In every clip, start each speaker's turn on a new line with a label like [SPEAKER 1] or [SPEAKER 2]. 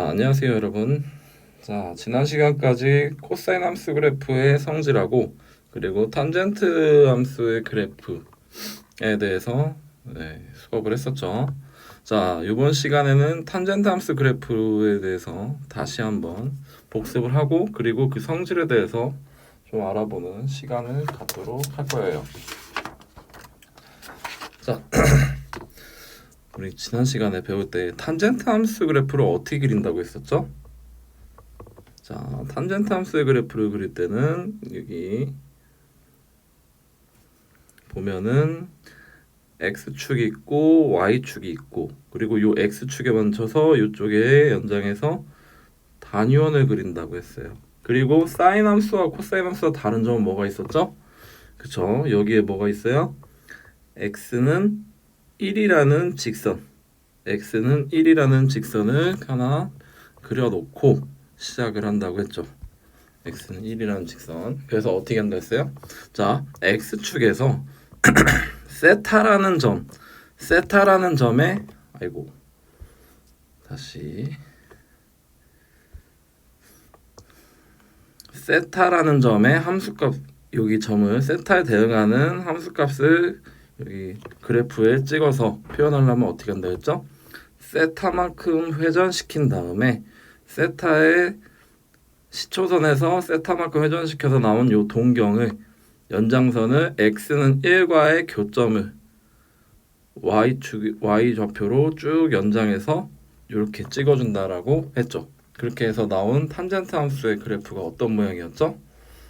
[SPEAKER 1] 안녕하세요 여러분. 자, 지난 시간까지 코사인 함수 그래프의 성질하고 그리고 탄젠트 함수의 그래프에 대해서 수업을 했었죠. 자, 이번 시간에는 탄젠트 함수 그래프에 대해서 다시 한번 복습을 하고 그리고 그 성질에 대해서 좀 알아보는 시간을 갖도록 할 거예요. 자, 우리 지난 시간에 배울 때 탄젠트 함수 그래프를 어떻게 그린다고 했었죠? 자, 탄젠트 함수의 그래프를 그릴 때는 여기 보면은 x축이 있고 y축이 있고 그리고 요 x축에 맞춰서 이쪽에 연장해서 단위원을 그린다고 했어요. 그리고 사인 함수와 코사인 함수와 다른 점은 뭐가 있었죠? 그쵸? 여기에 뭐가 있어요? x는 1이라는 직선 x는 1이라는 직선을 하나 그려놓고 시작을 한다고 했죠. x는 1이라는 직선. 그래서 어떻게 한다 했어요? 자, x축에서 세타라는 점에 다시 세타라는 점에 함수값 여기 점을 세타에 대응하는 함수값을 여기 그래프에 찍어서 표현하려면 어떻게 한다 했죠? 세타만큼 회전시킨 다음에 세타의 시초선에서 세타만큼 회전시켜서 나온 요 동경을 연장선을 x는 1과의 교점을 y 좌표로 쭉 연장해서 이렇게 찍어준다라고 했죠. 그렇게 해서 나온 탄젠트 함수의 그래프가 어떤 모양이었죠?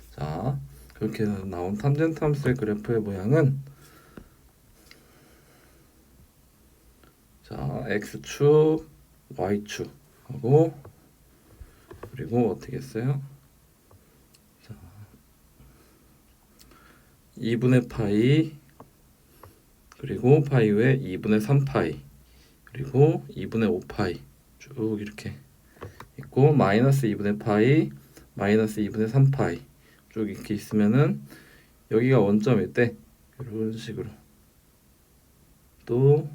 [SPEAKER 1] 자, 그렇게 해서 나온 탄젠트 함수의 그래프의 모양은 자, x축, y축 하고 그리고 어떻게 했어요? 자, 2분의 파이 그리고 파이 외 2분의 3파이 그리고 2분의 5파이 쭉 이렇게 있고 마이너스 2분의 파이 마이너스 2분의 3파이 쭉 이렇게 있으면은 여기가 원점일 때 이런 식으로 또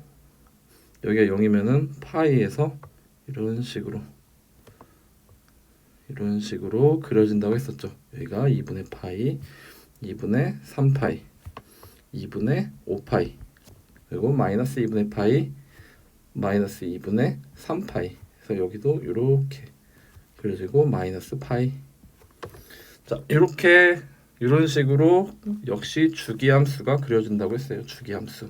[SPEAKER 1] 여기가 0이면은 파이에서 이런 식으로 그려진다고 했었죠. 여기가 2분의 파이, 2분의 3파이, 2분의 5파이 그리고 마이너스 2분의 파이, 마이너스 2분의 3파이 그래서 여기도 이렇게 그려지고 마이너스 파이. 자, 이런 식으로 역시 주기함수가 그려진다고 했어요. 주기함수.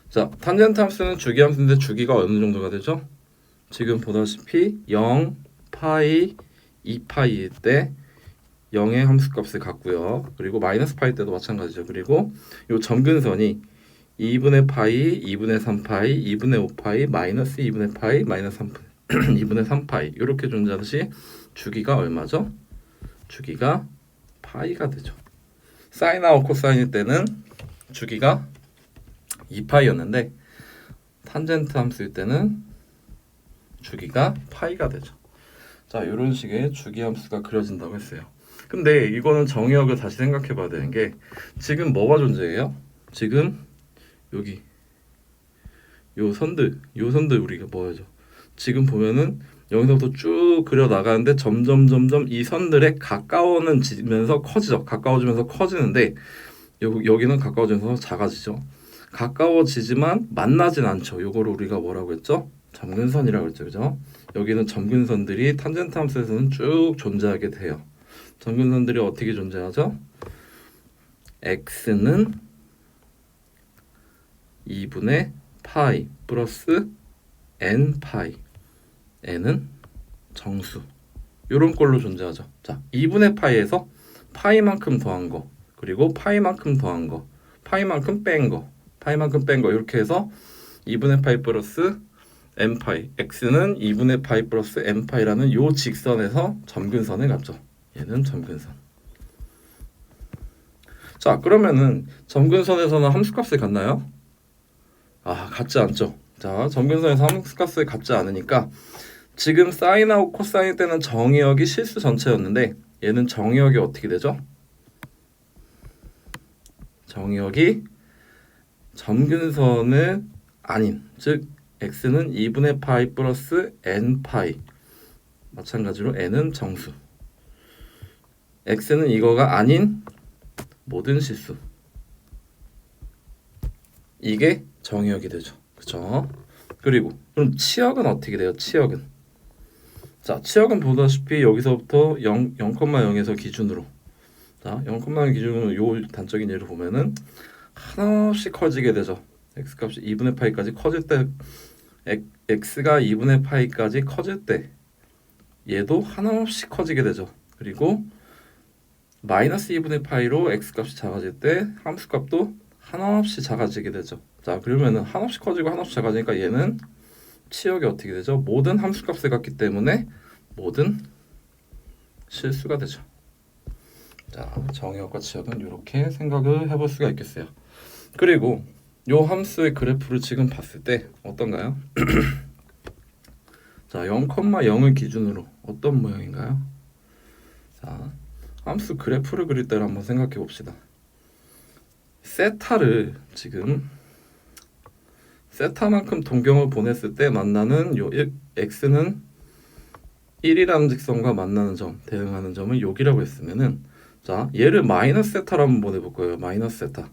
[SPEAKER 1] 자, 탄젠트 함수는 주기함수인데 주기가 어느 정도가 되죠? 지금 보다시피 0, 파이, 2파이일 때 0의 함수값을 갖고요. 그리고 마이너스 파이 때도 마찬가지죠. 그리고 이 점근선이 2분의 파이, 2분의 3파이, 2분의 5파이, 마이너스 2분의 파이, 마이너스 3, 2분의 3파이 이렇게 존재하듯이 주기가 얼마죠? 주기가 파이가 되죠. 사인하고 코사인일 때는 주기가 2파이였는데 탄젠트 함수일 때는 주기가 파이가 되죠. 자, 이런 식의 주기 함수가 그려진다고 했어요. 근데 이거는 정의역을 다시 생각해 봐야 되는 게 지금 뭐가 존재해요? 지금 여기 요 선들 우리가 뭐하죠? 지금 보면은 여기서부터 쭉 그려 나가는데 점점 이 선들에 가까워지면서 커지죠. 가까워지면서 커지는데 여기는 가까워지면서 작아지죠. 가까워지지만 만나진 않죠. 요거를 우리가 뭐라고 했죠? 점근선이라고 했죠. 그죠? 여기는 점근선들이 탄젠트 함수에서는 쭉 존재하게 돼요. 점근선들이 어떻게 존재하죠? x는 2분의 파이 플러스 n 파이 n은 정수 요런 꼴로 존재하죠. 자, 2분의 파이에서 파이만큼 더한 거 그리고 파이만큼 더한 거 파이만큼 뺀 거 파이만큼 뺀 거 이렇게 해서 2분의 파이 플러스 n파이 x는 2분의 파이 플러스 n파이라는 요 직선에서 점근선을 갖죠. 얘는 점근선. 자, 그러면은 점근선에서는 함수값을 갖나요? 갖지 않죠. 자, 점근선에서 함수값을 갖지 않으니까 지금 사인하고 코사인 때는 정의역이 실수 전체였는데 얘는 정의역이 어떻게 되죠? 정의역이 점근선을 아닌 즉 x는 2분의 파이 플러스 n 파이. 마찬가지로 n은 정수. x는 이거가 아닌 모든 실수. 이게 정의역이 되죠. 그쵸? 그리고 그럼 치역은 어떻게 돼요? 치역은 자, 치역은 보다시피 여기서부터 0,0에서 기준으로 자, 0,0 기준으로 요 단적인 예를 보면은 하나씩 커지게 되죠. x 값이 2분의 파이까지 커질 때 x가 2분의 파이까지 커질 때 얘도 하나씩 커지게 되죠. 그리고 마이너스 2분의 파이로 x 값이 작아질 때 함수 값도 한없이 작아지게 되죠. 자, 그러면은 한없이 커지고 한없이 작아지니까 얘는 치역이 어떻게 되죠? 모든 함수 값을 갖기 때문에 모든 실수가 되죠. 자, 정의역과 치역은 이렇게 생각을 해볼 수가 있겠어요. 그리고 요 함수의 그래프를 지금 봤을 때 어떤가요? 자, 0,0을 기준으로 어떤 모양인가요? 자, 함수 그래프를 그릴 때를 한번 생각해 봅시다. 세타를 지금 세타만큼 동경을 보냈을 때 만나는 요 x는 1이라는 직선과 만나는 점, 대응하는 점을 여기라고 했으면은 자, 얘를 마이너스 세타로 한번 보내볼 거예요. 마이너스 세타.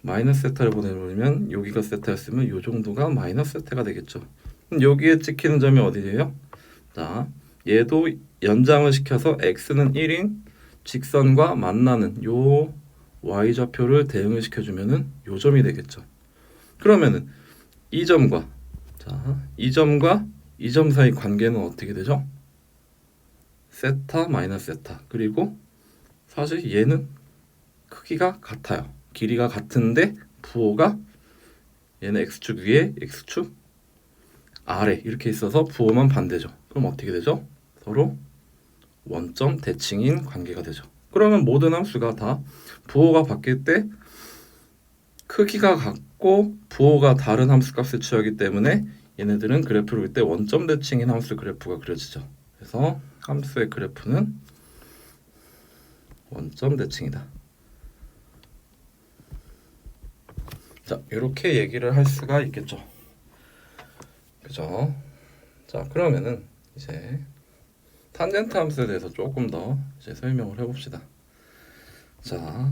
[SPEAKER 1] 마이너스 세타를 보내보면 여기가 세타였으면 요 정도가 마이너스 세타가 되겠죠. 그럼 여기에 찍히는 점이 어디예요? 자, 얘도 연장을 시켜서 x는 1인 직선과 만나는 요 y좌표를 대응을 시켜주면은 요 점이 되겠죠. 그러면은 이 점과 자, 이 점과 이 점 사이 관계는 어떻게 되죠? 세타 마이너스 세타. 그리고 사실 얘는 크기가 같아요. 길이가 같은데 부호가 얘는 x축 위에 x축 아래 이렇게 있어서 부호만 반대죠. 그럼 어떻게 되죠? 서로 원점 대칭인 관계가 되죠. 그러면 모든 함수가 다 부호가 바뀔 때 크기가 같고 부호가 다른 함수 값을 취하기 때문에 얘네들은 그래프를 그릴 때 원점 대칭인 함수 그래프가 그려지죠. 그래서 함수의 그래프는 원점 대칭이다. 자, 이렇게 얘기를 할 수가 있겠죠. 그죠? 자, 그러면은 이제 탄젠트 함수에 대해서 조금 더 이제 설명을 해봅시다. 자,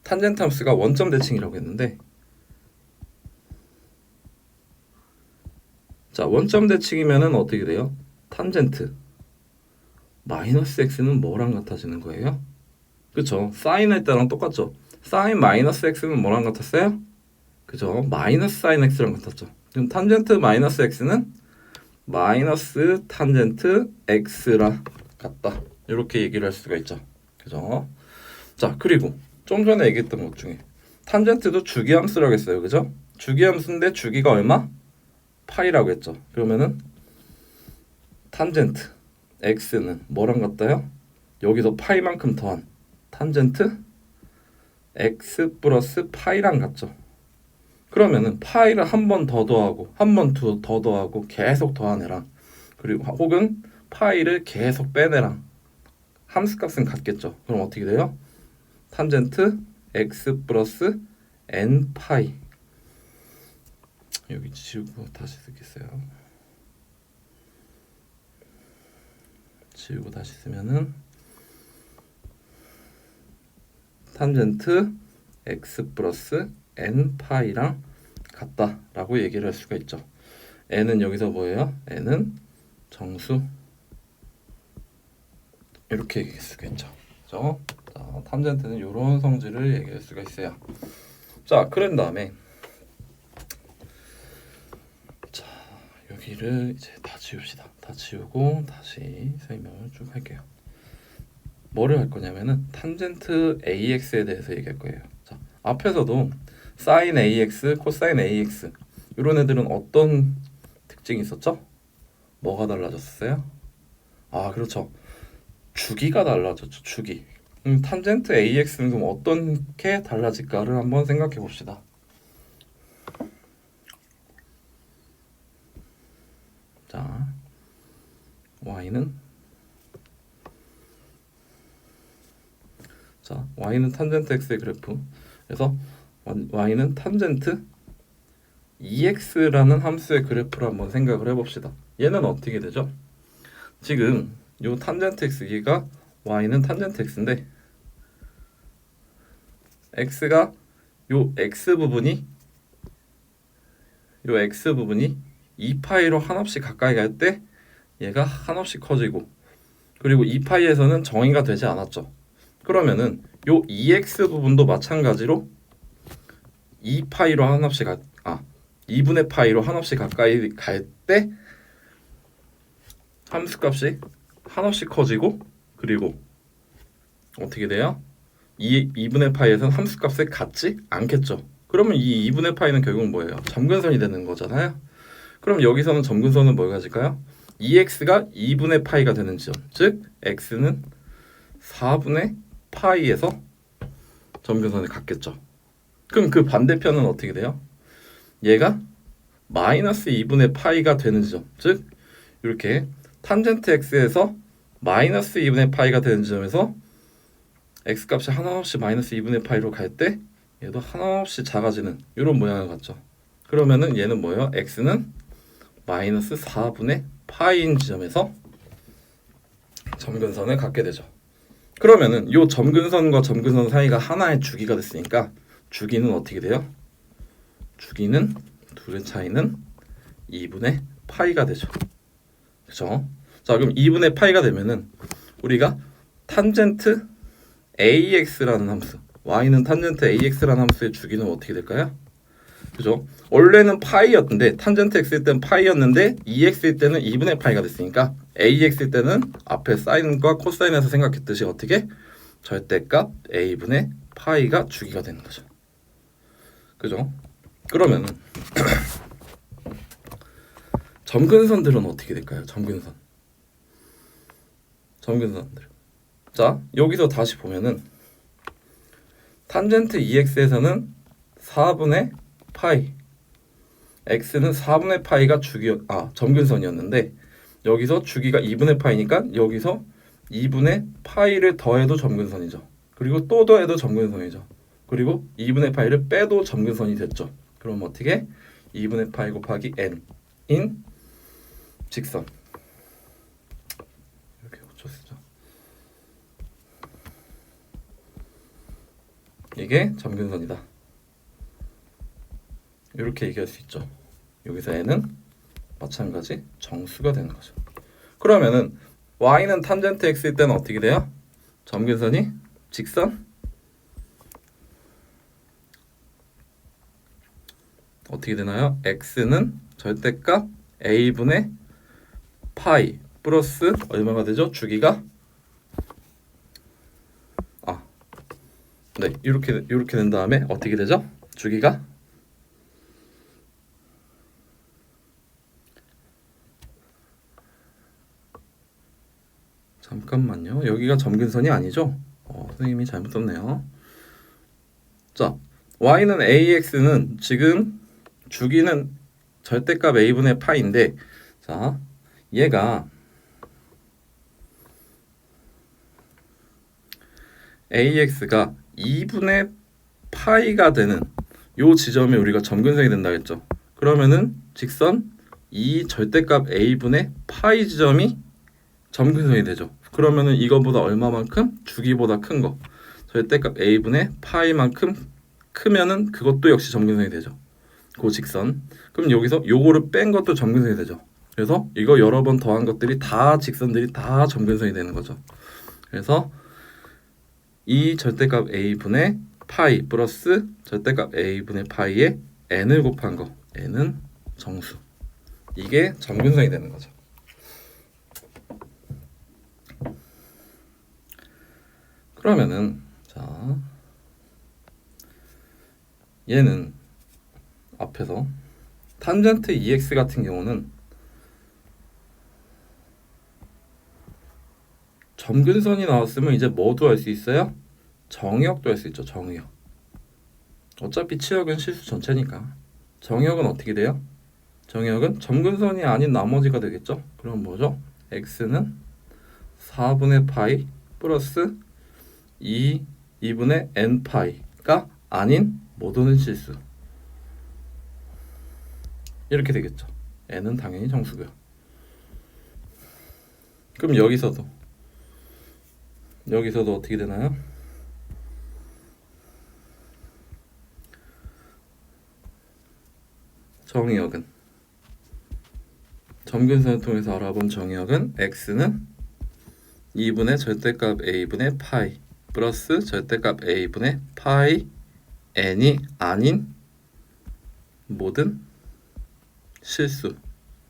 [SPEAKER 1] 탄젠트 함수가 원점 대칭이라고 했는데, 자, 원점 대칭이면은 어떻게 돼요? 탄젠트 마이너스 x는 뭐랑 같아지는 거예요? 그쵸? 사인할 때랑 똑같죠? 사인 마이너스 x는 뭐랑 같았어요? 그죠? 마이너스 사인 x랑 같았죠. 그럼 탄젠트 마이너스 x는 마이너스 탄젠트 x랑 같다. 이렇게 얘기를 할 수가 있죠. 그죠? 자, 그리고 좀 전에 얘기했던 것 중에 탄젠트도 주기함수라고 했어요. 그죠? 주기함수인데 주기가 얼마? 파이라고 했죠. 그러면은 탄젠트 x는 뭐랑 같아요? 여기서 파이만큼 더한 탄젠트 x 플러스 파이랑 같죠. 그러면은 파이를 한 번 더 더하고 한 번 더 더하고 계속 더한 애랑 그리고 혹은 파이를 계속 뺀 애랑 함수값은 같겠죠. 그럼 어떻게 돼요? 탄젠트 x 플러스 n 파이 여기 지우고 다시 쓰겠어요. 지우고 다시 쓰면은 탄젠트 x 플러스 n 파이랑 같다라고 얘기를 할 수가 있죠. n은 여기서 뭐예요? n은 정수 이렇게 얘기할 수가 있죠. 그죠? 자, 탄젠트는 이런 성질을 얘기할 수가 있어요. 자, 그런 다음에 자, 여기를 이제 다 지웁시다. 다 지우고 다시 설명을 쭉 할게요. 뭐를 할 거냐면은 탄젠트 AX에 대해서 얘기할 거예요. 자, 앞에서도 사인 AX, 코사인 AX 이런 애들은 어떤 특징이 있었죠? 뭐가 달라졌어요? 아, 그렇죠. 주기가 달라졌죠. 주기. 탄젠트 AX는 그럼 어떻게 달라질까를 한번 생각해 봅시다. 자, Y는 탄젠트 X의 그래프. 그래서 y는 탄젠트 ex라는 함수의 그래프를 한번 생각을 해봅시다. 얘는 어떻게 되죠? 지금 요 탄젠트 x기가 y는 탄젠트 x인데 x가 요 x 부분이 2파이로 한없이 가까이 갈 때 얘가 한없이 커지고, 그리고 2파이에서는 정의가 되지 않았죠. 그러면은 요 2x 부분도 마찬가지로 2분의 파이로 한없이 가까이 갈 때 함수값이 한없이 커지고, 그리고 어떻게 돼요? 2분의 파이에서는 함수값을 갖지 않겠죠. 그러면 이 2분의 파이는 결국 뭐예요? 점근선이 되는 거잖아요. 그럼 여기서는 점근선은 뭘 가질까요? 2x가 2분의 파이가 되는 지점, 즉 x는 4분의 파이에서 점근선을 갖겠죠. 그럼 그 반대편은 어떻게 돼요? 얘가 마이너스 2분의 파이가 되는 지점, 즉 이렇게 탄젠트 x에서 마이너스 2분의 파이가 되는 지점에서 x값이 하나없이 마이너스 2분의 파이로 갈 때 얘도 하나없이 작아지는 이런 모양을 갖죠. 그러면은 얘는 뭐예요? x는 마이너스 4분의 파이인 지점에서 점근선을 갖게 되죠. 그러면은 요 점근선과 점근선 사이가 하나의 주기가 됐으니까 주기는 어떻게 돼요? 주기는 둘의 차이는 2분의 파이가 되죠. 그렇죠? 자, 그럼 2분의 파이가 되면은 우리가 탄젠트 AX라는 함수, y는 탄젠트 AX라는 함수의 주기는 어떻게 될까요? 그죠? 원래는 파이였는데, 탄젠트 x일 때는 파이였는데 2x일 때는 2분의 파이가 됐으니까 AX일 때는 앞에 사인과 코사인에서 생각했듯이 어떻게? 절대값 a분의 파이가 주기가 되는 거죠. 그죠? 그러면은 점근선들은 어떻게 될까요? 점근선들. 자, 여기서 다시 보면은 탄젠트 2x에서는 4분의 파이, x는 4분의 파이가 점근선이었는데 여기서 주기가 2분의 파이니까 여기서 2분의 파이를 더해도 점근선이죠. 그리고 또 더해도 점근선이죠. 그리고 2분의 파이를 빼도 점근선이 됐죠. 그럼 어떻게? 2분의 파이 곱하기 n인 직선, 이렇게 붙였죠. 이게 점근선이다. 이렇게 얘기할 수 있죠. 여기서 n은 마찬가지 정수가 되는 거죠. 그러면은 y는 탄젠트 x일 때는 어떻게 돼요? 점근선이 직선 어떻게 되나요? x는 절대값 a분의 파이 플러스 얼마가 되죠? 주기가 네, 이렇게 된 다음에 어떻게 되죠? 주기가 잠깐만요. 여기가 점근선이 아니죠? 선생님이 잘못 썼네요. 자, y는 ax는 지금 주기는 절대값 a분의 파인데, 자, 얘가 ax가 2분의 파이가 되는 요 지점에 우리가 점근선이 된다 했죠. 그러면은 직선 이 절대값 a분의 파이 지점이 점근선이 되죠. 그러면은 이거보다 얼마만큼? 주기보다 큰 거, 절대값 a분의 파이만큼 크면은 그것도 역시 점근선이 되죠. 그 직선. 그럼 여기서 요거를 뺀 것도 점근선이 되죠. 그래서 이거 여러 번 더한 것들이 다 직선들이 다 점근선이 되는 거죠. 그래서 이 절대값 a분의 파이 플러스 절대값 a분의 파이에 n을 곱한 거, n은 정수. 이게 점근선이 되는 거죠. 그러면은 자, 얘는 앞에서 탄젠트 2x 같은 경우는 점근선이 나왔으면 이제 뭐도 할 수 있어요? 정의역도 할 수 있죠. 정의역. 어차피 치역은 실수 전체니까. 정의역은 어떻게 돼요? 정의역은 점근선이 아닌 나머지가 되겠죠. 그럼 뭐죠? x는 4분의 파이 플러스 2분의 n 파이가 아닌 모든 실수. 이렇게 되겠죠. n은 당연히 정수고요. 그럼 여기서도 어떻게 되나요? 정의역은 점근선을 통해서 알아본 정의역은 x는 2분의 절대값 a분의 파이 플러스 절대값 a분의 파이 n이 아닌 모든 실수.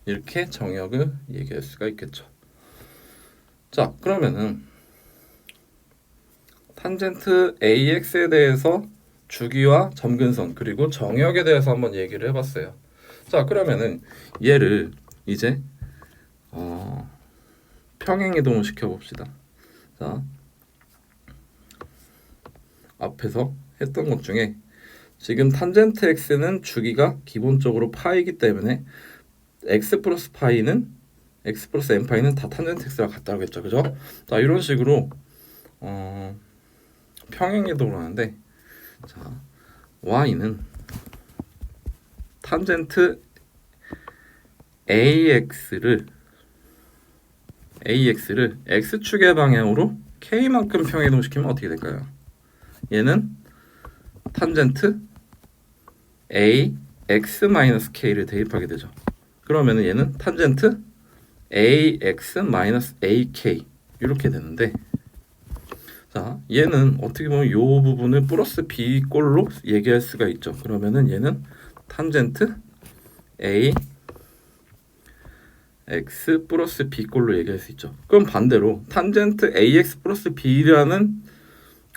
[SPEAKER 1] 이렇게 정의역을 얘기할 수가 있겠죠. 자, 그러면은 탄젠트 AX에 대해서 주기와 점근선 그리고 정의역에 대해서 한번 얘기를 해봤어요. 자, 그러면은 얘를 이제 평행이동을 시켜봅시다. 자, 앞에서 했던 것 중에 지금 탄젠트 x는 주기가 기본적으로 파이기 때문에 x 플러스 파이는 x 플러스 n 파이는 다 탄젠트 x랑 같다고 했죠, 그죠? 자, 이런 식으로 평행이동을 하는데, 자, y는 탄젠트 ax를 x축의 방향으로 k만큼 평행이동시키면 어떻게 될까요? 얘는 탄젠트 ax-k를 대입하게 되죠. 그러면 얘는 탄젠트 ax-ak 이렇게 되는데, 자, 얘는 어떻게 보면 이 부분을 플러스 b꼴로 얘기할 수가 있죠. 그러면은 얘는 탄젠트 ax 플러스 b꼴로 얘기할 수 있죠. 그럼 반대로 탄젠트 ax 플러스 b라는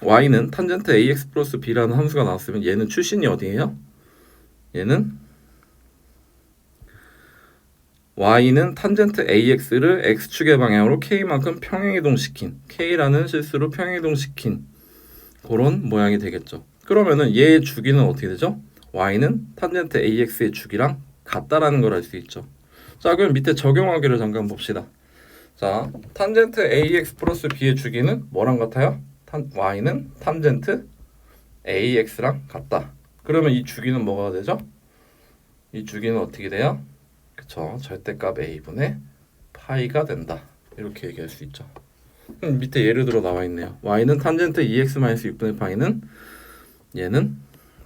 [SPEAKER 1] y는 탄젠트 ax 플러스 b라는 함수가 나왔으면 얘는 출신이 어디예요? 얘는 y는 탄젠트 ax를 x축의 방향으로 k만큼 평행이동시킨 k라는 실수로 평행이동시킨 그런 모양이 되겠죠. 그러면은 얘의 주기는 어떻게 되죠? y는 탄젠트 ax의 주기랑 같다라는 걸 알 수 있죠. 자, 그럼 밑에 적용하기를 잠깐 봅시다. 자, 탄젠트 ax 플러스 b의 주기는 뭐랑 같아요? y는 탄젠트 ax랑 같다. 그러면 이 주기는 뭐가 되죠? 이 주기는 어떻게 돼요? 그쵸, 절대값 a분의 파이가 된다. 이렇게 얘기할 수 있죠. 밑에 예를 들어 나와 있네요. y는 탄젠트 2x-6분의 파이는 얘는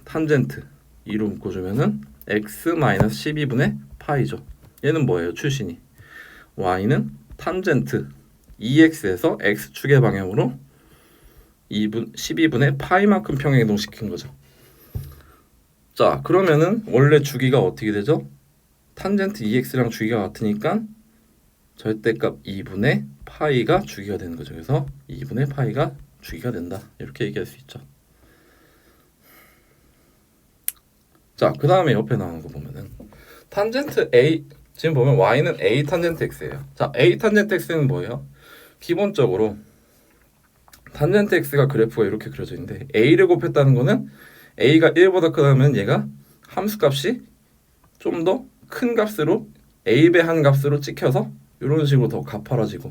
[SPEAKER 1] 탄젠트 2로 묶어주면은 x-12분의 파이죠. 얘는 뭐예요? 출신이 y는 탄젠트 2x에서 x축의 방향으로 12분의 파이만큼 평행이동시킨 거죠. 자, 그러면은 원래 주기가 어떻게 되죠? 탄젠트 2x랑 주기가 같으니까 절대값 2분의 파이가 주기가 되는 거죠. 그래서 2분의 파이가 주기가 된다. 이렇게 얘기할 수 있죠. 자, 그 다음에 옆에 나오는 거 보면은 탄젠트 a, 지금 보면 y는 a 탄젠트 x예요. 자, a 탄젠트 x는 뭐예요? 기본적으로 탄젠트 x가 그래프가 이렇게 그려져 있는데 a를 곱했다는 거는 a가 1보다 크다면 얘가 함수값이 좀 더 큰 값으로 a배 한 값으로 찍혀서 이런 식으로 더 가파라지고,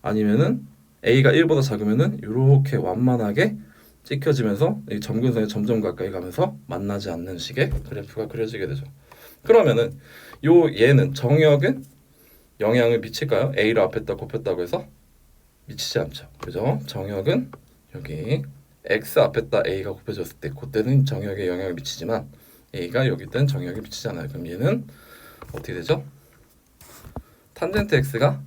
[SPEAKER 1] 아니면은 a가 1보다 작으면은 이렇게 완만하게 찍혀지면서 이 점근선에 점점 가까이 가면서 만나지 않는 식의 그래프가 그려지게 되죠. 그러면은 얘는 정역은 영향을 미칠까요? a를 앞에다 곱했다고 해서 미치지 않죠. 그죠? 정역은 여기 x 앞에다 a가 곱해졌을 때 그때는 정역에 영향을 미치지만 a가 여기 때는 정역에 미치지 않아요. 그럼 얘는 어떻게 되죠? 탄젠트 x가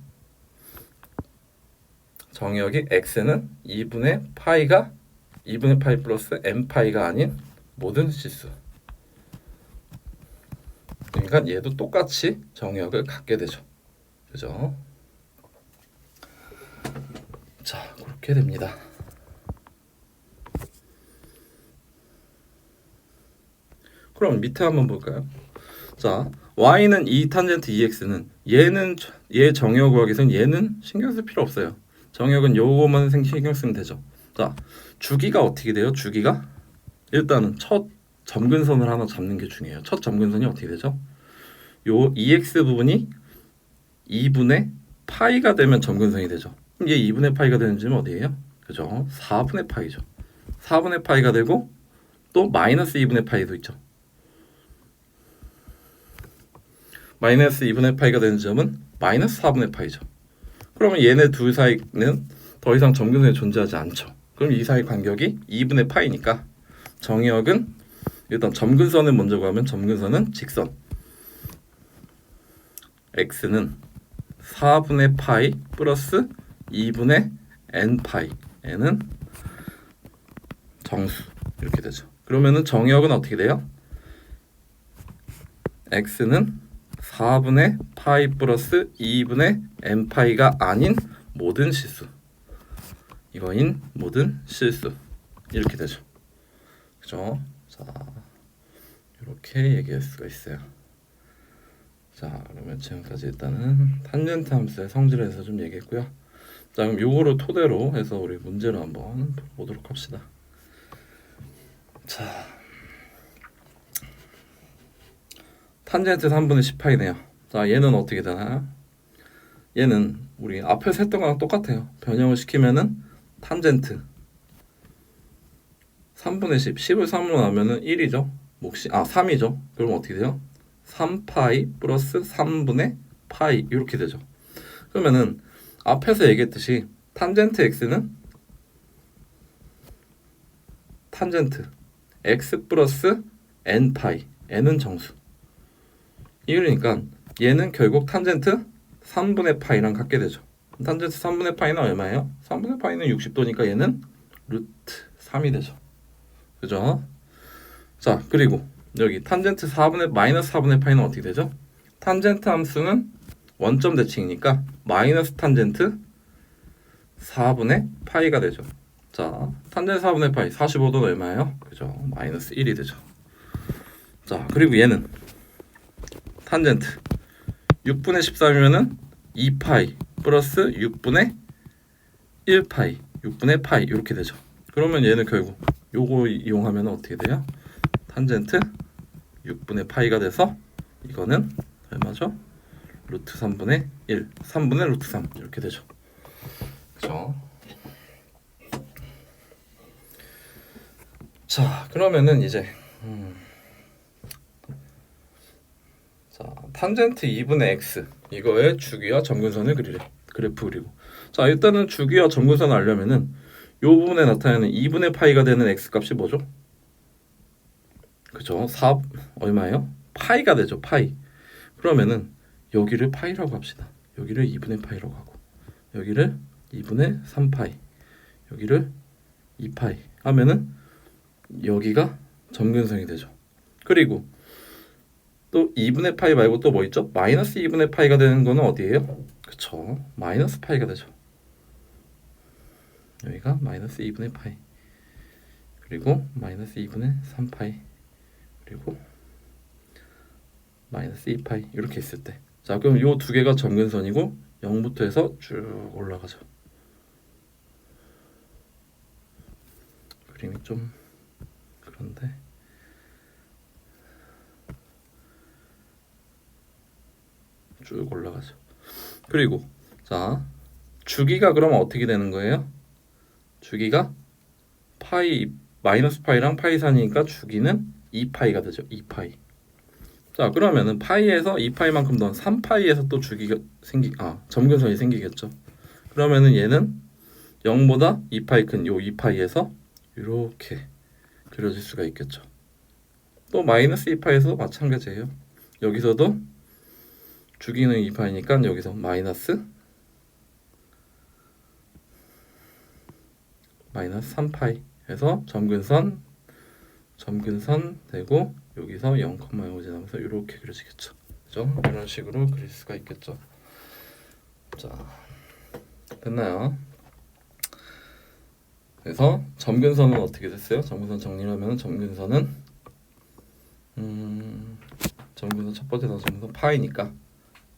[SPEAKER 1] 정역이 x는 2분의 파이 플러스 n 파이가 아닌 모든 실수. 그러니까 얘도 똑같이 정역을 갖게 되죠. 그죠? 자, 그렇게 됩니다. 그럼 밑에 한번 볼까요? 자, y는 2 탄젠트 2x는 얘 정역 구하기 위해서는 얘는 신경 쓸 필요 없어요. 정역은 요거만 신경 쓰면 되죠. 자, 주기가 어떻게 돼요? 주기가 일단은 첫 점근선을 하나 잡는 게 중요해요. 첫 점근선이 어떻게 되죠? 요 2x 부분이 2분의 파이가 되면 점근선이 되죠. 그럼 얘 2분의 파이가 되는 지는 어디예요? 그죠? 4분의 파이죠. 4분의 파이가 되고 또 마이너스 2분의 파이도 있죠. 마이너스 2분의 파이가 되는 점은 마이너스 4분의 파이죠. 그러면 얘네 둘 사이는 더 이상 점근선이 존재하지 않죠. 그럼 이 사이 간격이 2분의 파이니까 정의역은 일단 점근선을 먼저 구하면 점근선은 직선 x는 4분의 파이 플러스 2분의 n 파이 n은 정수 이렇게 되죠. 그러면은 정의역은 어떻게 돼요? x는 4분의 파이 플러스 2분의 n 파이가 아닌 모든 실수 이거인 모든 실수 이렇게 되죠. 그죠? 자, 이렇게 얘기할 수가 있어요. 자, 그러면 지금까지 일단은 탄젠트 함수의 성질에 대해서 좀 얘기했고요. 자, 그럼 요거를 토대로 해서 우리 문제를 한번 보도록 합시다. 자, 탄젠트 3분의 10파이네요. 자, 얘는 어떻게 되나요? 얘는 우리 앞에서 했던 거랑 똑같아요. 변형을 시키면은 탄젠트 3분의 10, 10을 3으로 나면은 1이죠. 몫이 3이죠. 그럼 어떻게 돼요? 3파이 플러스 3분의 파이 이렇게 되죠. 그러면은 앞에서 얘기했듯이 탄젠트 x는 탄젠트 x 플러스 n 파이 n은 정수 이러니까 얘는 결국 탄젠트 3분의 파이랑 같게 되죠. 탄젠트 3분의 파이는 얼마예요? 3분의 파이는 60도니까 얘는 루트 3이 되죠. 그죠? 자, 그리고 여기 탄젠트 4분의 마이너스 4분의 파이는 어떻게 되죠? 탄젠트 함수는 원점 대칭이니까 마이너스 탄젠트 4분의 파이가 되죠. 자, 탄젠트 4분의 파이 45도는 얼마예요? 그죠? 마이너스 1이 되죠. 자, 그리고 얘는 탄젠트 6분의 13이면은 2파이 플러스 6분의 1파이 6분의 파이 이렇게 되죠. 그러면 얘는 결국 요거 이용하면 어떻게 돼요? 탄젠트 6분의 파이가 돼서 이거는 얼마죠? 루트 3분의 1 3분의 루트 3 이렇게 되죠. 그죠? 자, 그러면은 이제 자, 탄젠트 2분의 x 이거의 주기와 점근선을 그리래. 그래프 그리고 자, 일단은 주기와 점근선을 알려면은 요 부분에 나타나는 2분의 파이가 되는 x 값이 뭐죠? 그죠? 4 얼마예요? 파이가 되죠. 파이. 그러면은 여기를 파이라고 합시다. 여기를 2분의 파이라고 하고 여기를 2분의 3파이 여기를 2파이 하면은 여기가 점근선이 되죠. 그리고 또 2분의 파이 말고 또 뭐 있죠? 마이너스 2분의 파이가 되는 거는 어디예요? 그쵸? 마이너스 파이가 되죠. 여기가 마이너스 2분의 파이 그리고 마이너스 2분의 3파이 그리고 마이너스 2파이 이렇게 있을 때 자, 그럼 이 두 개가 점근선이고 0부터 해서 쭉 올라가죠. 그림이 좀 그런데 쭉 올라가죠. 그리고 자, 주기가 그러면 어떻게 되는 거예요? 주기가 파이 마이너스 파이랑 파이 산이니까 주기는 2파이가 되죠. 2파이. 자, 그러면은 파이에서 2파이만큼 더한 3파이에서 또 주기가 점근선이 생기겠죠. 그러면은 얘는 0보다 2파이 큰 요 2파이에서 이렇게 그려질 수가 있겠죠. 또 마이너스 2파이에서도 마찬가지예요. 여기서도 주기는 2파이니까 여기서 마이너스 3파이 해서 점근선 되고 여기서 0,0 지나면서 이렇게 그려지겠죠. 그죠? 이런 식으로 그릴 수가 있겠죠. 자, 됐나요? 그래서 점근선은 어떻게 됐어요? 점근선 정리를 하면 점근선은 점근선 첫 번째 점근선 파이니까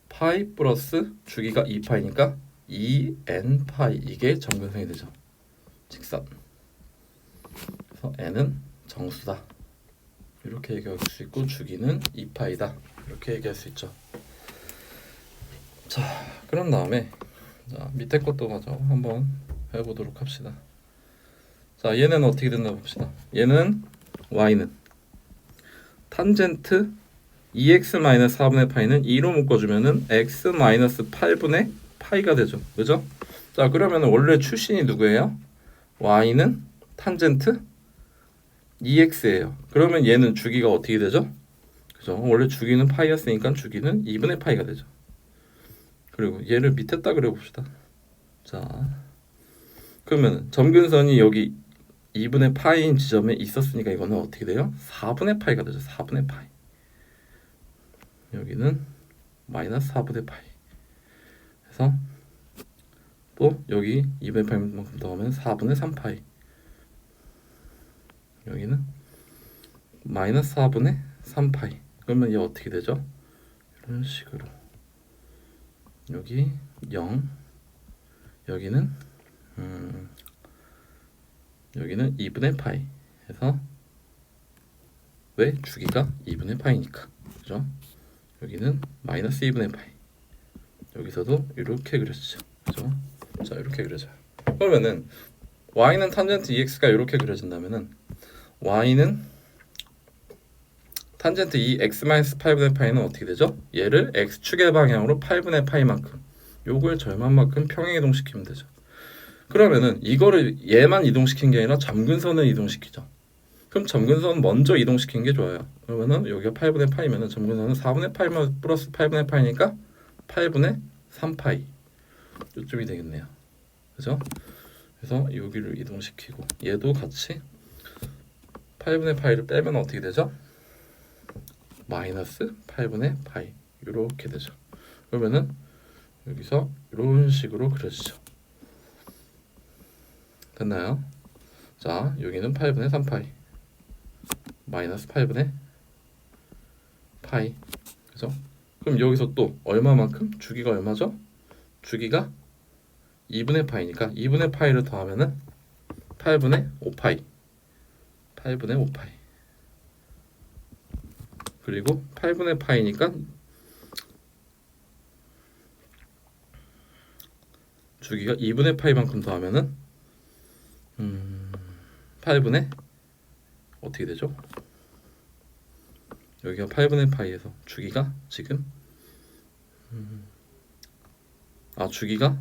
[SPEAKER 1] 파이 플러스 주기가 2파이니까 2n 파이 이게 점근선이 되죠. 직선. 그래서 n은 정수다. 이렇게 얘기할 수 있고 주기는 2파이다. 이렇게 얘기할 수 있죠. 자, 그런 다음에 자, 밑에 것도 마저 한번 해보도록 합시다. 자, 얘는 어떻게 됐나 봅시다. 얘는 y는 탄젠트 2x-4분의 파이는 2로 묶어주면은 x-8분의 파이가 되죠. 그죠? 자, 그러면 원래 출신이 누구예요? y는 탄젠트 2x예요. 그러면 얘는 주기가 어떻게 되죠? 그죠? 원래 주기는 파이였으니까 주기는 2분의 파이가 되죠. 그리고 얘를 밑에다 그려봅시다. 자, 그러면 점근선이 여기 2분의 파이인 지점에 있었으니까 이거는 어떻게 돼요? 4분의 파이가 되죠. 4분의 파이. 여기는 마이너스 4분의 파이. 그래서 또 여기 2분의 파이만큼 더하면 4분의 3파이. 여기는 마이너스 4분의 3파이. 그러면 얘 어떻게 되죠? 이런 식으로. 여기 0. 여기는 2분의 파이. 해서 왜? 주기가 2분의 파이니까. 그죠? 여기는 마이너스 2분의 파이. 여기서도 이렇게 그려지죠. 그죠? 자, 이렇게 그려져요. 그러면은 y는 탄젠트 2x가 이렇게 그려진다면은 y는 탄젠트 2x-8분의 파이는 어떻게 되죠? 얘를 x축의 방향으로 8분의 파이만큼, 요걸 절반만큼 평행 이동시키면 되죠. 그러면은 이거를 얘만 이동시킨 게 아니라 점근선을 이동시키죠. 그럼 점근선 먼저 이동시킨 게 좋아요. 그러면은 여기가 8분의 파이면은 점근선은 4분의 파이만 플러스 8분의 파이니까 8분의 3파이 요쯤이 되겠네요. 그죠? 그래서 여기를 이동시키고 얘도 같이 8분의 파이를 빼면 어떻게 되죠? 마이너스 8분의 파이 이렇게 되죠. 그러면은 여기서 이런 식으로 그려지죠. 됐나요? 자, 여기는 8분의 3파이 마이너스 8분의 파이. 그죠? 그럼 여기서 또 얼마만큼? 주기가 얼마죠? 주기가 2분의 파이니까 2분의 파이를 더하면은 8분의 5파이 8분의 5파이. 그리고 8분의 파이니까 주기가 2분의 파이만큼 더하면은 8분의 어떻게 되죠? 여기가 8분의 파이에서 주기가 지금 주기가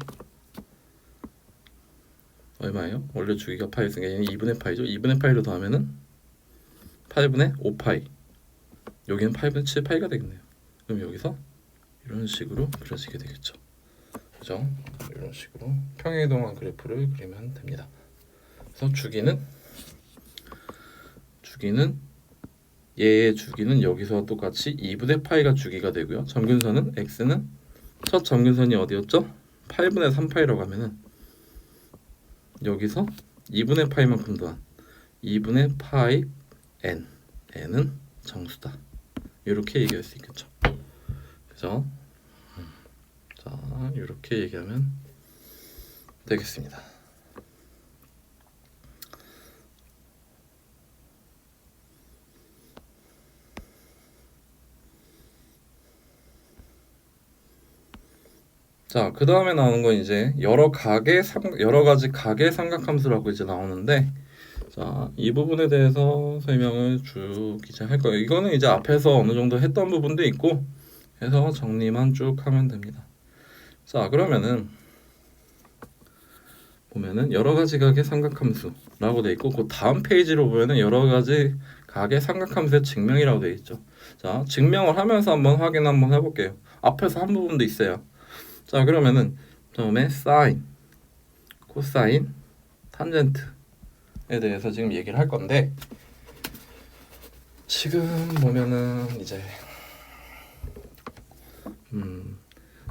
[SPEAKER 1] 얼마예요? 원래 주기가 파이였으니까 얘는 2분의 파이죠. 2분의 파이로 더하면은 8분의 5파이. 여기는 8분의 7파이가 되겠네요. 그럼 여기서 이런 식으로 그려지게 되겠죠. 그죠? 이런 식으로 평행이동한 그래프를 그리면 됩니다. 그래서 주기는 얘의 주기는 여기서와 똑같이 2분의 파이가 주기가 되고요. 점근선은 x는 첫 점근선이 어디였죠? 8분의 3파이라고 하면은 여기서 2분의 파이만큼 더한 2분의 파이 n은 정수다. 이렇게 얘기할 수 있겠죠. 그죠? 자, 이렇게 얘기하면 되겠습니다. 자, 그 다음에 나오는 건 이제 여러 가지 각의 삼각함수라고 이제 나오는데, 자, 이 부분에 대해서 설명을 쭉 이제 할 거예요. 이거는 이제 앞에서 어느 정도 했던 부분도 있고 해서 정리만 쭉 하면 됩니다. 자, 그러면은 보면은 여러 가지 각의 삼각함수라고 돼 있고, 그 다음 페이지로 보면은 여러 가지 각의 삼각함수의 증명이라고 돼 있죠. 자, 증명을 하면서 한번 확인 한번 해볼게요. 앞에서 한 부분도 있어요. 자, 그러면은 처음에 사인, 코사인, 탄젠트에 대해서 지금 얘기를 할 건데, 지금 보면은 이제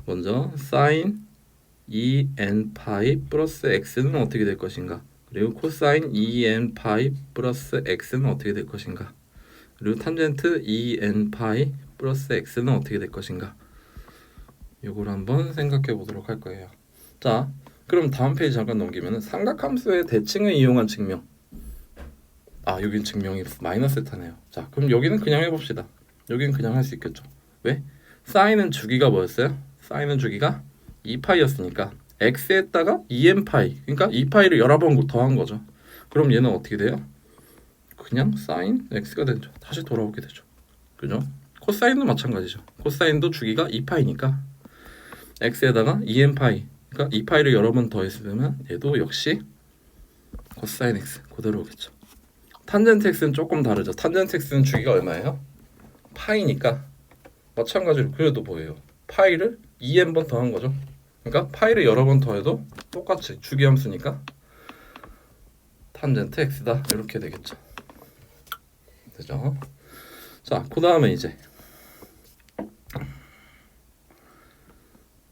[SPEAKER 1] 먼저 사인 2n 파이 플러스 x는 어떻게 될 것인가, 그리고 코사인 2n 파이 플러스 x는 어떻게 될 것인가, 그리고 탄젠트 2n 파이 플러스 x는 어떻게 될 것인가, 이걸 한번 생각해 보도록 할 거예요. 자, 그럼 다음 페이지 잠깐 넘기면은 삼각함수의 대칭을 이용한 증명. 여긴 증명이 마이너스 타네요. 자, 그럼 여기는 그냥 해봅시다. 여기는 그냥 할 수 있겠죠. 왜? 사인은 주기가 뭐였어요? 사인은 주기가 2파이였으니까 x에다가 2n파이, 그러니까 2파이를 여러 번 더한 거죠. 그럼 얘는 어떻게 돼요? 그냥 사인 x가 되죠. 다시 돌아오게 되죠. 그죠? 코사인도 마찬가지죠. 코사인도 주기가 2파이니까 x에다가 2n파이, 그러니까 2파이를 여러 번 더했으면 얘도 역시 코사인 x 그대로 오겠죠. 탄젠트 x는 조금 다르죠. 탄젠트 x는 주기가 얼마예요? 파이니까 마찬가지로 그래도 뭐예요? 파이를 2n번 더한 거죠. 그러니까 파이를 여러 번 더해도 똑같이 주기 함수니까 탄젠트 x다 이렇게 되겠죠. 되죠? 자, 그 다음에 이제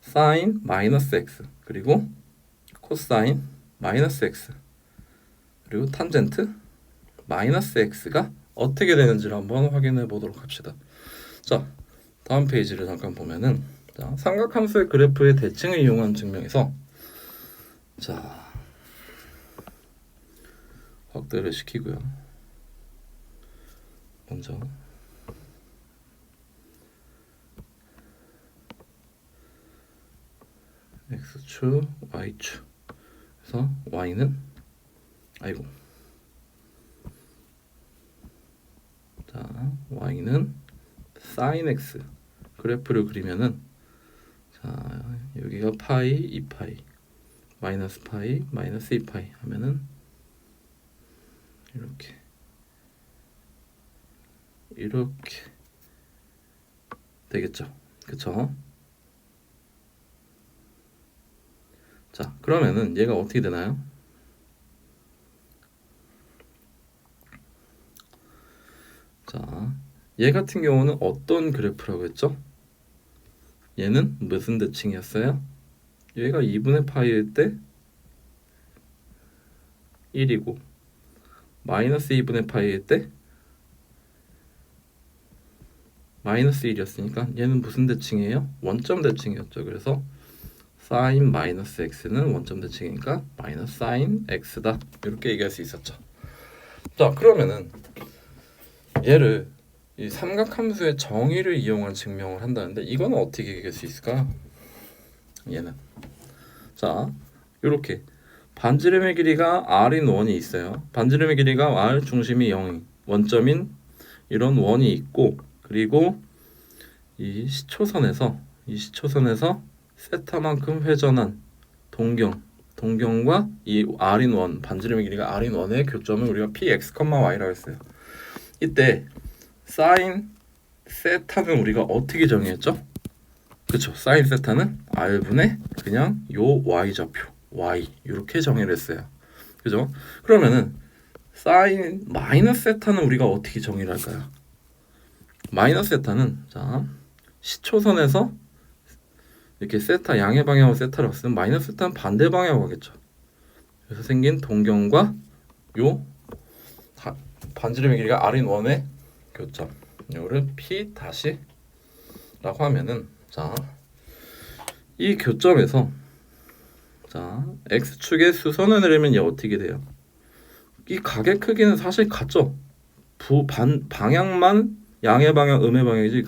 [SPEAKER 1] 사인 마이너스 x 그리고 코사인 마이너스 x 그리고 탄젠트 마이너스 x가 어떻게 되는지를 한번 확인해 보도록 합시다. 자, 다음 페이지를 잠깐 보면은 자, 삼각함수의 그래프의 대칭을 이용한 증명에서 자, 확대를 시키고요. 먼저 x축, y축. 그래서 y는 자, y는 sin x 그래프를 그리면은 자, 여기가 파이, 2파이, 마이너스 파이, 마이너스 2파이 하면은 이렇게 되겠죠. 그쵸? 자, 그러면은 얘가 어떻게 되나요? 자, 얘 같은 경우는 어떤 그래프라고 했죠? 얘는 무슨 대칭이었어요? 얘가 2분의 파이일 때 1이고 마이너스 2분의 파이일 때 마이너스 1이었으니까 얘는 무슨 대칭이에요? 원점 대칭이었죠. 그래서 사인 마이너스 x는 원점 대칭이니까 마이너스 사인 x다 이렇게 얘기할 수 있었죠. 자, 그러면은 얘를 이 삼각함수의 정의를 이용한 증명을 한다는데 이거는 어떻게 얘기할 수 있을까? 얘는 자, 이렇게 반지름의 길이가 r인 원이 있어요. 반지름의 길이가 r 중심이 0인 원점인 이런 원이 있고 그리고 이 시초선에서 세타만큼 회전한 동경과 이 r인 원 반지름의 길이가 r인 원의 교점을 우리가 px, y라고 했어요. 이때 사인 세타는 우리가 어떻게 정의했죠? 그쵸, 사인 세타는 r분의 그냥 요 y좌표 y 이렇게 정의를 했어요. 그죠? 그러면은 사인 마이너스 세타는 우리가 어떻게 정의를 할까요? 마이너스 세타는 자, 시초선에서 이렇게 세타 양의 방향으로 세타를 봤으면 마이너스 세타는 반대 방향으로 가겠죠. 그래서 생긴 동경과 요 반지름의 길이가 r인 원의 교점 요를 p 다시 라고 하면은 자, 이 교점에서 자, x축의 수선을 내리면 얘 어떻게 돼요? 이 각의 크기는 사실 같죠. 방향만 양의 방향, 음의 방향이지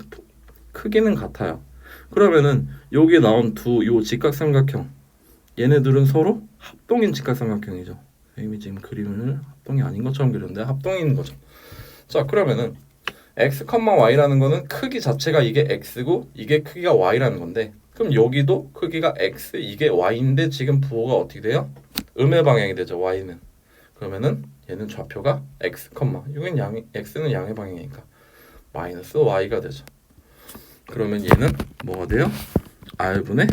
[SPEAKER 1] 크기는 같아요. 그러면은 여기에 나온 요 직각삼각형 얘네들은 서로 합동인 직각삼각형이죠. 선생님이 지금 그림을 합동이 아닌 것처럼 그렸는데 합동인 거죠. 자, 그러면은 x, y라는 거는 크기 자체가 이게 x고 이게 크기가 y라는 건데 그럼 여기도 크기가 x, 이게 y인데 지금 부호가 어떻게 돼요? 음의 방향이 되죠. y는. 그러면은 얘는 좌표가 x, 이건 x는 양의 방향이니까 마이너스 y가 되죠. 그러면 얘는 뭐가 돼요? r분의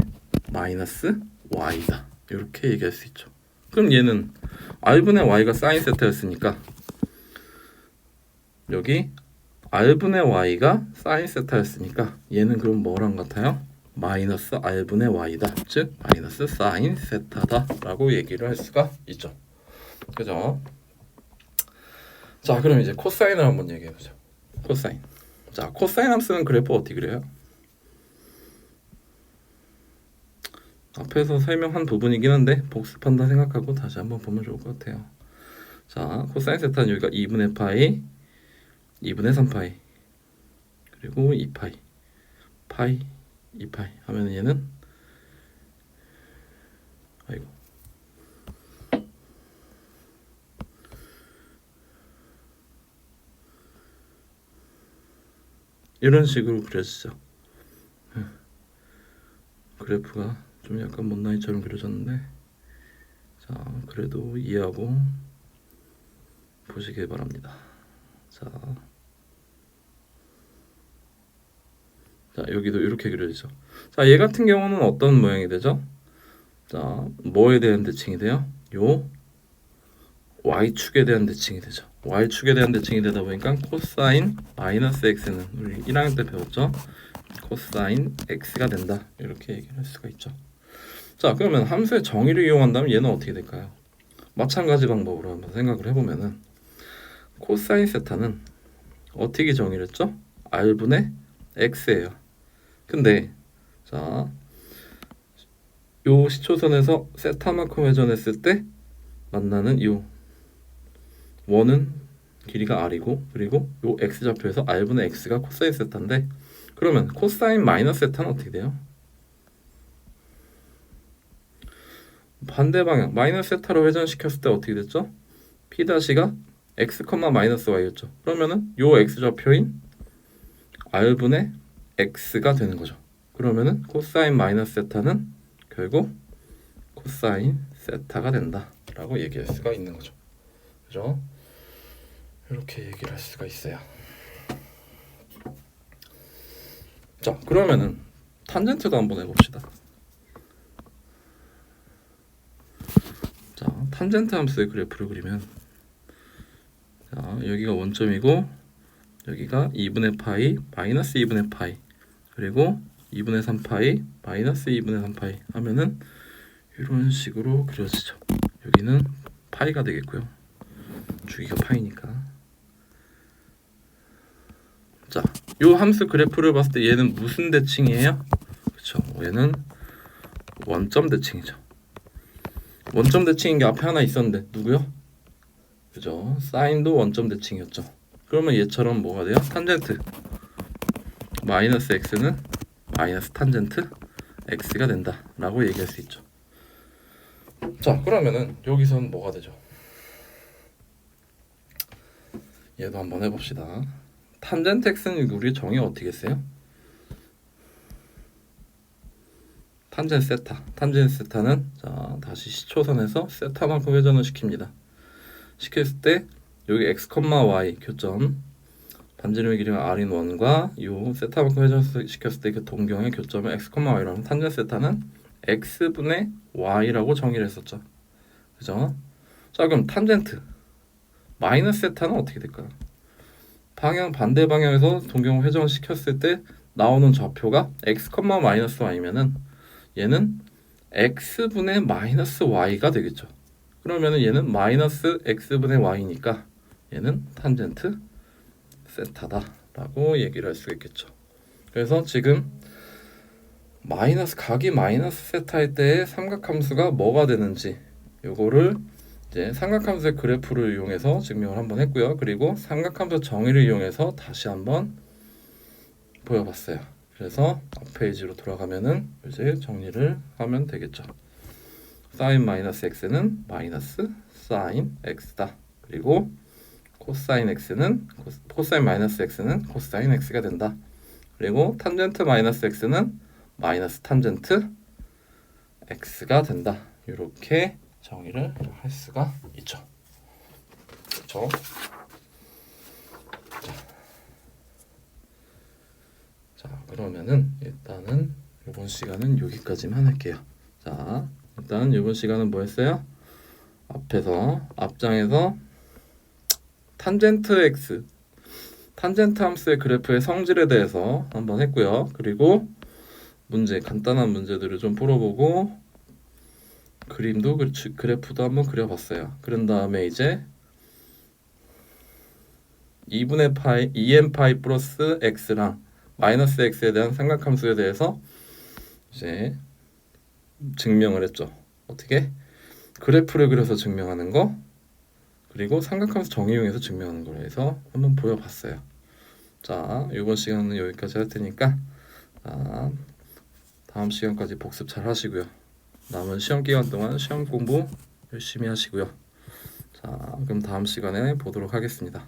[SPEAKER 1] 마이너스 y다. 이렇게 얘기할 수 있죠. 그럼 얘는 r분의 y가 사인 세타였으니까 여기 r분의 y가 사인 세타였으니까 얘는 그럼 뭐랑 같아요? 마이너스 r분의 y다. 즉 마이너스 사인 세타다 라고 얘기를 할 수가 있죠. 그죠? 자, 그럼 이제 코사인을 한번 얘기해보죠. 코사인. 자, 코사인 함수는 그래프 어떻게 그려요? 앞에서 설명한 부분이긴 한데 복습한다 생각하고 다시 한번 보면 좋을 것 같아요. 자, 코사인 세타는 여기가 2분의 파이, 2분의 3파이, 그리고 2파이, 파이, 2파이 하면 얘는 이런 식으로 그려지죠. 그래프가 좀 약간 못나이처럼 그려졌는데, 자 그래도 이해하고 보시길 바랍니다. 자 여기도 이렇게 그려지죠. 자, 얘 같은 경우는 어떤 모양이 되죠? 자, 뭐에 대한 대칭이 돼요? 요 y축에 대한 대칭이 되죠. y축에 대한 대칭이 되다 보니까 코사인 마이너스 x는 우리 1학년 때 배웠죠? 코사인 x가 된다. 이렇게 얘기를 할 수가 있죠. 자, 그러면 함수의 정의를 이용한다면 얘는 어떻게 될까요? 마찬가지 방법으로 한번 생각을 해보면은 코사인 세타는 어떻게 정의를 했죠? r분의 x예요. 근데 자, 요 시초선에서 세타만큼 회전했을 때 만나는 이 원은 길이가 r이고, 그리고 요 x좌표에서 r분의 x가 코사인 세타인데, 그러면 코사인 마이너스 세타는 어떻게 돼요? 반대 방향 마이너스 세타로 회전시켰을 때 어떻게 됐죠? P'가 x, 마이너스 y였죠. 그러면은 요 x좌표인 r분의 x가 되는 거죠. 그러면은 코사인 마이너스 세타는 결국 코사인 세타가 된다라고 얘기할 수가 있는 거죠. 그죠? 이렇게 얘기를 할 수가 있어요. 자, 그러면은 탄젠트도 한번 해봅시다. 자, 탄젠트 함수의 그래프를 그리면, 자, 여기가 원점이고 여기가 2분의 파이, 마이너스 2분의 파이, 그리고 2분의 3파이, 마이너스 2분의 3파이 하면은 이런 식으로 그려지죠. 여기는 파이가 되겠고요. 주기가 파이니까. 자, 요 함수 그래프를 봤을 때 얘는 무슨 대칭이에요? 그쵸, 얘는 원점 대칭이죠. 원점 대칭인 게 앞에 하나 있었는데 누구요? 그죠, 사인도 원점 대칭이었죠. 그러면 얘처럼 뭐가 돼요? 탄젠트 마이너스 x는 마이너스 탄젠트 x가 된다 라고 얘기할 수 있죠. 자, 그러면은 여기선 뭐가 되죠? 얘도 한번 해봅시다. 탄젠트 x는 우리 정의 어떻게 했어요? 탄젠트 세타. 탄젠트 세타는 자, 다시 시초선에서 세타만큼 회전을 시킵니다. 시켰을 때 여기 x, y 교점, 반지름의 길이가 r인 1과 요 세타만큼 회전시켰을 때 그 동경의 교점을 x, y로 하면 탄젠트 세타는 x분의 y라고 정의를 했었죠. 그죠? 자, 그럼 탄젠트 마이너스 세타는 어떻게 될까요? 방향 반대 방향에서 동경을 회전시켰을 때 나오는 좌표가 x, 마이너스 y면은 얘는 x분의 마이너스 y가 되겠죠. 그러면은 얘는 마이너스 x분의 y니까 얘는 탄젠트 세타다라고 얘기를 할 수가 있겠죠. 그래서 지금 각이 마이너스 세타일 때의 삼각함수가 뭐가 되는지 요거를 이제 삼각함수의 그래프를 이용해서 증명을 한번 했고요. 그리고 삼각함수 정의를 이용해서 다시 한번 보여봤어요. 그래서 앞 페이지로 돌아가면은 이제 정리를 하면 되겠죠. 사인 마이너스 x는 마이너스 사인 x다. 그리고 코사인 마이너스 x는 코사인 x가 된다. 그리고 탄젠트 마이너스 x는 마이너스 탄젠트 x가 된다. 이렇게 정의를 할 수가 있죠. 그렇죠? 자, 그러면은 일단은 이번 시간은 여기까지만 할게요. 자, 일단 이번 시간은 뭐 했어요? 앞장에서 탄젠트 x, 탄젠트 함수의 그래프의 성질에 대해서 한번 했고요. 그리고 간단한 문제들을 좀 풀어보고 그림도 그래프도 한번 그려봤어요. 그런 다음에 이제 2분의 파이 2n 파이 플러스 x랑 마이너스 x에 대한 삼각함수에 대해서 이제 증명을 했죠. 어떻게? 그래프를 그려서 증명하는 거, 그리고 삼각함수 정의 이용해서 증명하는 거로 해서 한번 보여봤어요. 자, 이번 시간은 여기까지 할 테니까 다음 시간까지 복습 잘 하시고요. 남은 시험 기간 동안 시험 공부 열심히 하시고요. 자, 그럼 다음 시간에 보도록 하겠습니다.